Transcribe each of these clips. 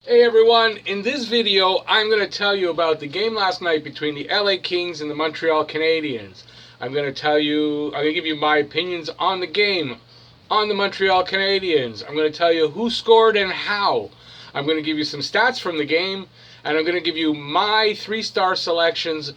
Hey everyone, in this video I'm going to tell you about the game last night between the L.A. Kings and the Montreal Canadiens. I'm going to give you my opinions on the game, on the Montreal Canadiens. I'm going to tell you who scored and how. I'm going to give you some stats from the game, and I'm going to give you my 3-star selections,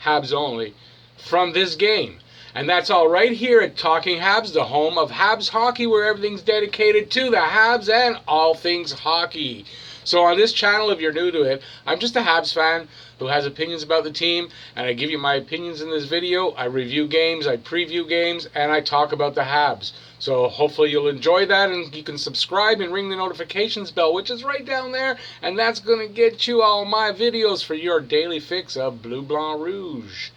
Habs only, from this game. And that's all right here at Talking Habs, the home of Habs hockey, where everything's dedicated to the Habs and all things hockey. So on this channel, if you're new to it, I'm just a Habs fan who has opinions about the team, and I give you my opinions in this video. I review games, I preview games, and I talk about the Habs. So hopefully you'll enjoy that, and you can subscribe and ring the notifications bell, which is right down there, and that's going to get you all my videos for your daily fix of Bleu Blanc Rouge.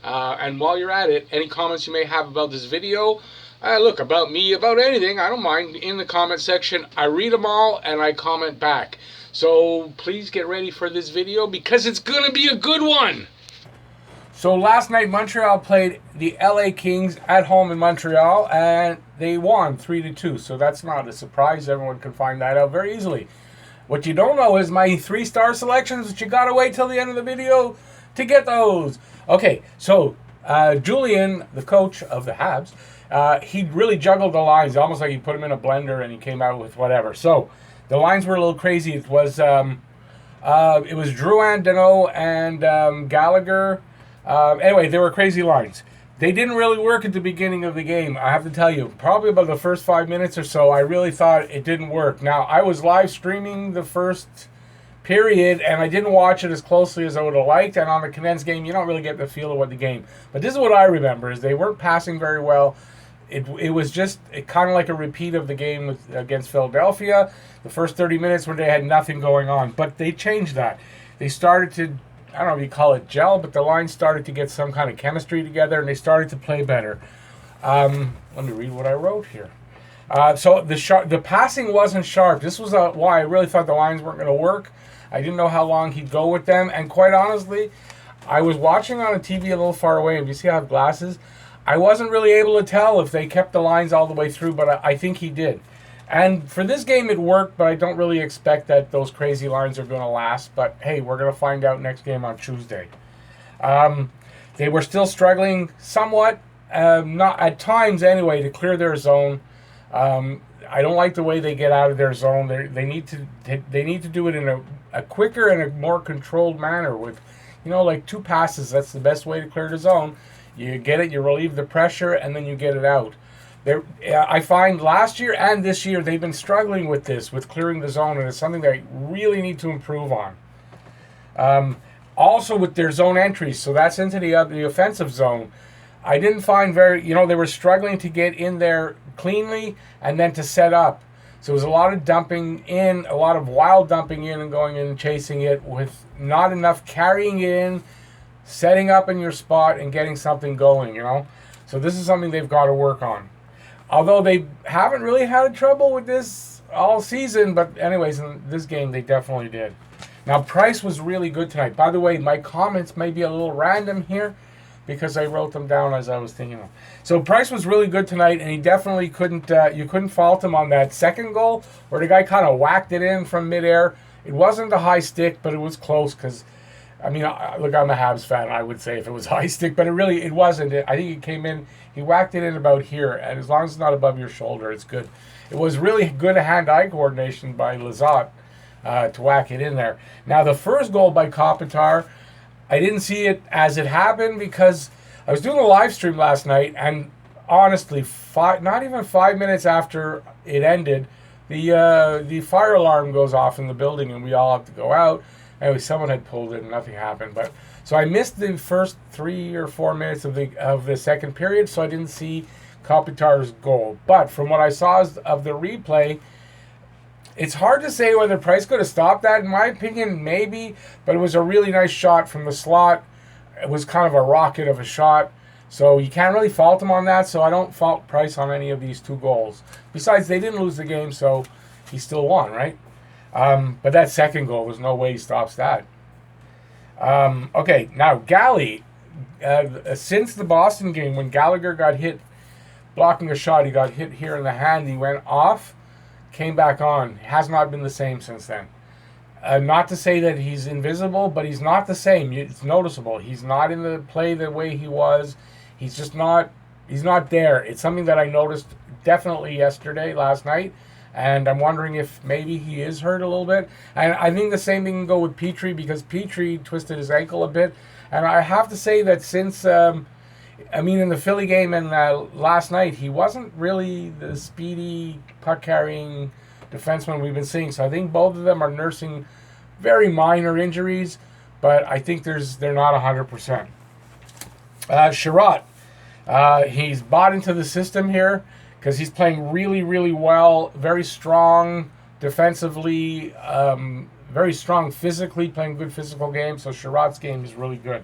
And while you're at it, any comments you may have about this video, look, about me, about anything, I don't mind, in the comment section. I read them all and I comment back. So please get ready for this video because it's going to be a good one. So last night Montreal played the L.A. Kings at home in Montreal and they won 3-2. So that's not a surprise. Everyone can find that out very easily. What you don't know is my 3-star selections, which you got to wait till the end of the video to get those. Okay, so Julian, the coach of the Habs, he really juggled the lines, almost like he put them in a blender and he came out with whatever. So the lines were a little crazy. It was Drouin, Deneau, and Gallagher. Anyway, they were crazy lines. They didn't really work at the beginning of the game. I have to tell you, probably about the first 5 minutes or so, I really thought it didn't work. Now, I was live streaming the first period, and I didn't watch it as closely as I would have liked. And on the condensed game, you don't really get the feel of what the game. But this is what I remember: is they weren't passing very well. It was just kind of like a repeat of the game against Philadelphia. The first 30 minutes where they had nothing going on, but they changed that. They started to, I don't know if you call it gel, but the lines started to get some kind of chemistry together, and they started to play better. Let me read what I wrote here. So the passing wasn't sharp. This was why I really thought the lines weren't going to work. I didn't know how long he'd go with them, and quite honestly, I was watching on a TV a little far away, and you see I have glasses. I wasn't really able to tell if they kept the lines all the way through, but I think he did. And for this game, it worked, but I don't really expect that those crazy lines are going to last. But hey, we're going to find out next game on Tuesday. They were still struggling somewhat, not at times anyway, to clear their zone. I don't like the way they get out of their zone. They need to do it in a quicker and a more controlled manner with, like 2 passes. That's the best way to clear the zone. You get it, you relieve the pressure, and then you get it out. I find last year and this year they've been struggling with this, with clearing the zone, and it's something they really need to improve on. Also with their zone entries, so that's into the offensive zone. I didn't find they were struggling to get in there cleanly and then to set up. So it was a lot of dumping in, a lot of wild dumping in and going in and chasing it with not enough carrying it in, setting up in your spot and getting something going, So this is something they've got to work on. Although they haven't really had trouble with this all season, but anyways, in this game they definitely did. Now Price was really good tonight. By the way, my comments may be a little random here because I wrote them down as I was thinking of them. So Price was really good tonight, and he definitely you couldn't fault him on that second goal where the guy kind of whacked it in from midair. It wasn't a high stick, but it was close because, look, I'm a Habs fan. I would say if it was high stick, but it wasn't. I think it came in, he whacked it in about here, and as long as it's not above your shoulder, it's good. It was really good hand-eye coordination by Lizotte to whack it in there. Now, the first goal by Kopitar, I didn't see it as it happened because I was doing a live stream last night, and honestly, not even 5 minutes after it ended, the fire alarm goes off in the building, and we all have to go out. Anyway, someone had pulled it and nothing happened. But so I missed the first 3 or 4 minutes of the second period, so I didn't see Kopitar's goal. But from what I saw of the replay, it's hard to say whether Price could have stopped that. In my opinion, maybe, but it was a really nice shot from the slot. It was kind of a rocket of a shot, so you can't really fault him on that. So I don't fault Price on any of these 2 goals. Besides, they didn't lose the game, so he still won, right? But that second goal, there's no way he stops that. Okay, now Gally, since the Boston game, when Gallagher got hit blocking a shot, he got hit here in the hand, he went off, came back on. Has not been the same since then. Not to say that he's invisible, but he's not the same. It's noticeable. He's not in the play the way he was. He's just not. He's not there. It's something that I noticed definitely last night, and I'm wondering if maybe he is hurt a little bit. And I think the same thing can go with Petrie, because Petrie twisted his ankle a bit, and I have to say that since in the Philly game and last night, he wasn't really the speedy puck carrying defenseman we've been seeing. So I think both of them are nursing very minor injuries, but I think they're not 100%. Sherratt, he's bought into the system here because he's playing really, really well. Very strong defensively, very strong physically, playing good physical games. So Sherratt's game is really good.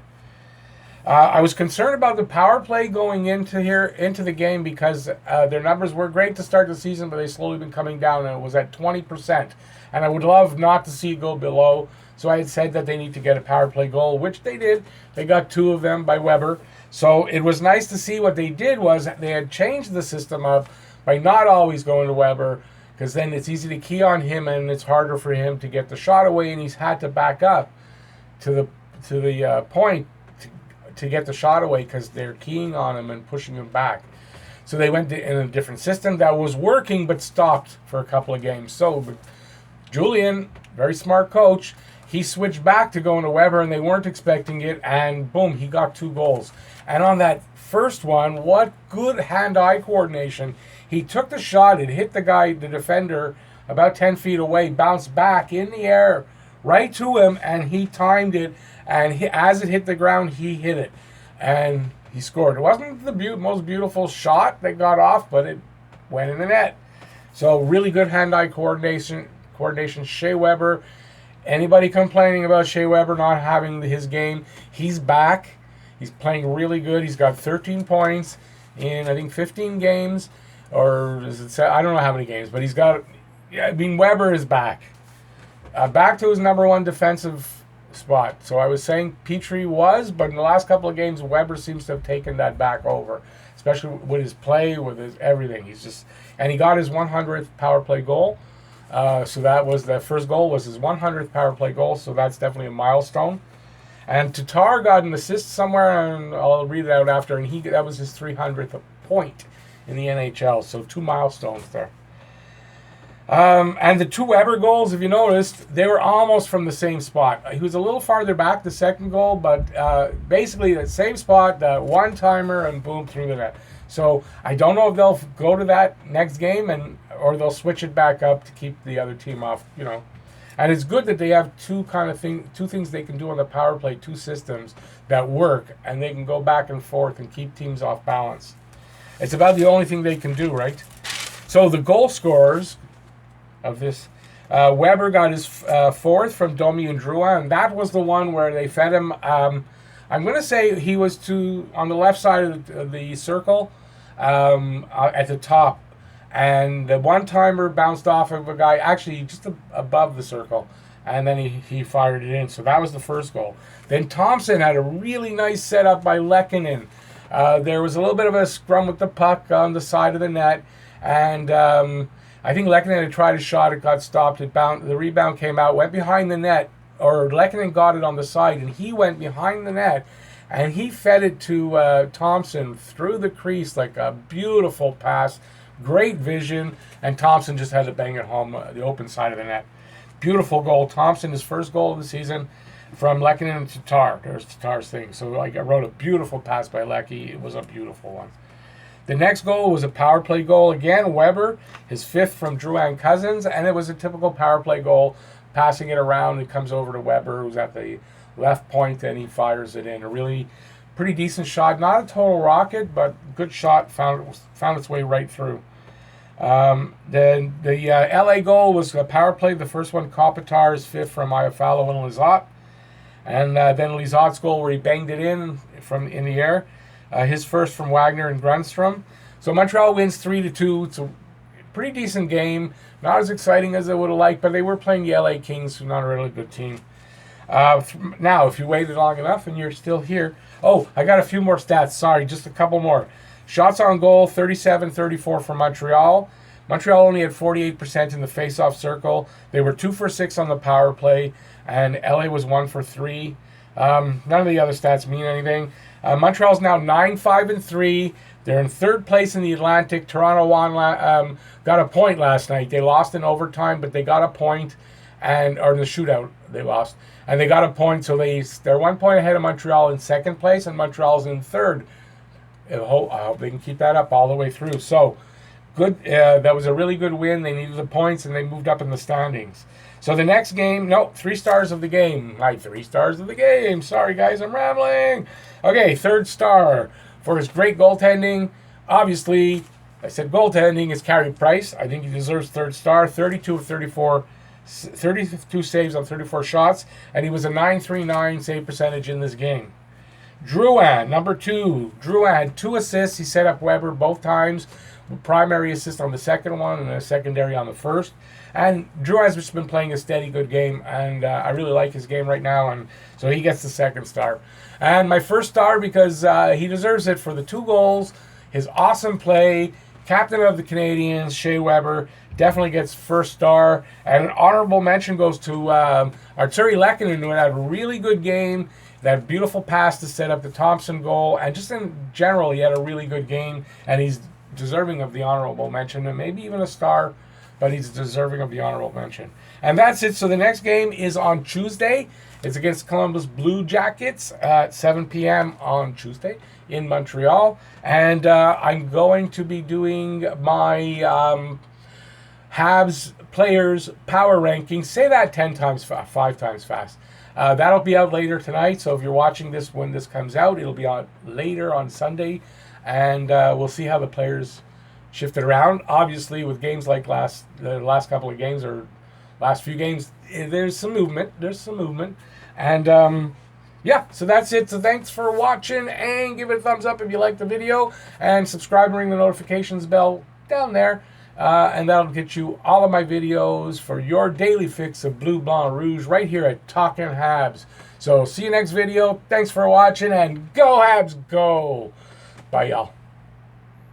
I was concerned about the power play going into the game because their numbers were great to start the season, but they've slowly been coming down, and it was at 20%. And I would love not to see it go below. So I had said that they need to get a power play goal, which they did. They got 2 of them by Weber. So it was nice to see. What they did was they had changed the system up by not always going to Weber, because then it's easy to key on him and it's harder for him to get the shot away, and he's had to back up to the point to get the shot away because they're keying on him and pushing him back. So they went in a different system that was working but stopped for a couple of games. So Julian, very smart coach, he switched back to going to Weber, and they weren't expecting it, and boom, he got 2 goals. And on that first one, what good hand-eye coordination. He took the shot, it hit the defender, about 10 feet away, bounced back in the air right to him, and he timed it. And as it hit the ground, he hit it, and he scored. It wasn't the most beautiful shot that got off, but it went in the net. So really good hand-eye coordination. Shea Weber. Anybody complaining about Shea Weber not having his game? He's back. He's playing really good. He's got 13 points in, I think, 15 games, or is it? I don't know how many games, but he's got. Weber is back. Back to his number 1 defensive spot. So I was saying Petrie was, but in the last couple of games, Weber seems to have taken that back over, especially with his play, with his everything. And he got his 100th power play goal. So that was the first goal was his 100th power play goal. So that's definitely a milestone. And Tatar got an assist somewhere, and I'll read it out after. And that was his 300th point in the NHL. So 2 milestones there. And the 2 Weber goals, if you noticed, they were almost from the same spot. He was a little farther back, the second goal, but basically the same spot, the one-timer, and boom, through the net. So I don't know if they'll go to that next game, or they'll switch it back up to keep the other team off, And it's good that they have two things they can do on the power play, 2 systems that work, and they can go back and forth and keep teams off balance. It's about the only thing they can do, right? So the goal scorers of this, Weber got his 4th from Domi and Drouin, and that was the one where they fed him. I'm going to say he was on the left side of the circle, at the top, and the one-timer bounced off of a guy actually just above the circle, and then he fired it in. So that was the first goal. Then Thompson had a really nice setup by Lehkonen. There was a little bit of a scrum with the puck on the side of the net, and I think Lehkonen had tried a shot. It got stopped. The rebound came out, went behind the net, or Lehkonen got it on the side, and he went behind the net, and he fed it to Thompson through the crease like a beautiful pass. Great vision, and Thompson just had to bang it home, the open side of the net. Beautiful goal. Thompson, his first goal of the season from Lehkonen to Tatar. There's Tatar's thing. So I wrote a beautiful pass by Lecky. It was a beautiful one. The next goal was a power play goal. Again, Weber, his 5th from Drouin Cousins, and it was a typical power play goal. Passing it around, it comes over to Weber, who's at the left point, and he fires it in. A really pretty decent shot. Not a total rocket, but good shot. Found its way right through. Then the L.A. goal was a power play. The first one, Kopitar's 5th from Iafallo and Lizotte. And then Lizotte's goal where he banged it in the air. His first from Wagner and Grunstrom. So Montreal wins 3-2. It's a pretty decent game. Not as exciting as I would have liked, but they were playing the L.A.Kings, who are not a really good team. Now, if you waited long enough and you're still here. Oh, I got a few more stats. Sorry, just a couple more. Shots on goal, 37-34 for Montreal. Montreal only had 48% in the face-off circle. They were 2 for 6 on the power play, and LA was 1 for 3. None of the other stats mean anything. Montreal's now 9-5-3. They're in third place in the Atlantic. Toronto got a point last night. They lost in overtime, but they got a point, or in the shootout they lost, and they got a point. So they're 1 point ahead of Montreal in second place, and Montreal's in third. I hope they can keep that up all the way through. So good. That was a really good win. They needed the points, and they moved up in the standings. So the next game, 3 stars of the game. 3 stars of the game. Sorry, guys, I'm rambling. Okay, third star for his great goaltending. Obviously, I said goaltending is Carey Price. I think he deserves third star. 32 of 34, 32 saves on 34 shots, and he was a .939 save percentage in this game. Drouin, number 2. Drouin had 2 assists. He set up Weber both times. Primary assist on the second one and a secondary on the first. And Drouin's just been playing a steady, good game, and I really like his game right now, and so he gets the second star. And my first star, because he deserves it for the 2 goals, his awesome play, captain of the Canadiens, Shea Weber, definitely gets first star. And an honorable mention goes to Artturi Lehkonen, who had a really good game. That beautiful pass to set up the Thompson goal, and just in general, he had a really good game, and he's deserving of the honorable mention, and maybe even a star, but he's deserving of the honorable mention. And that's it. So the next game is on Tuesday. It's against Columbus Blue Jackets at 7 p.m. on Tuesday in Montreal. And I'm going to be doing my Habs players power rankings. Say that 10 times, 5 times fast. That'll be out later tonight. So if you're watching this when this comes out, it'll be out later on Sunday. And we'll see how the players shifted around. Obviously, with games like the last couple of games or last few games, there's some movement. And yeah, so that's it. So thanks for watching, and give it a thumbs up if you like the video, and subscribe and ring the notifications bell down there. And that'll get you all of my videos for your daily fix of Blue, Blanc, Rouge right here at Talking Habs. So see you next video. Thanks for watching, and go Habs, go. Bye, y'all.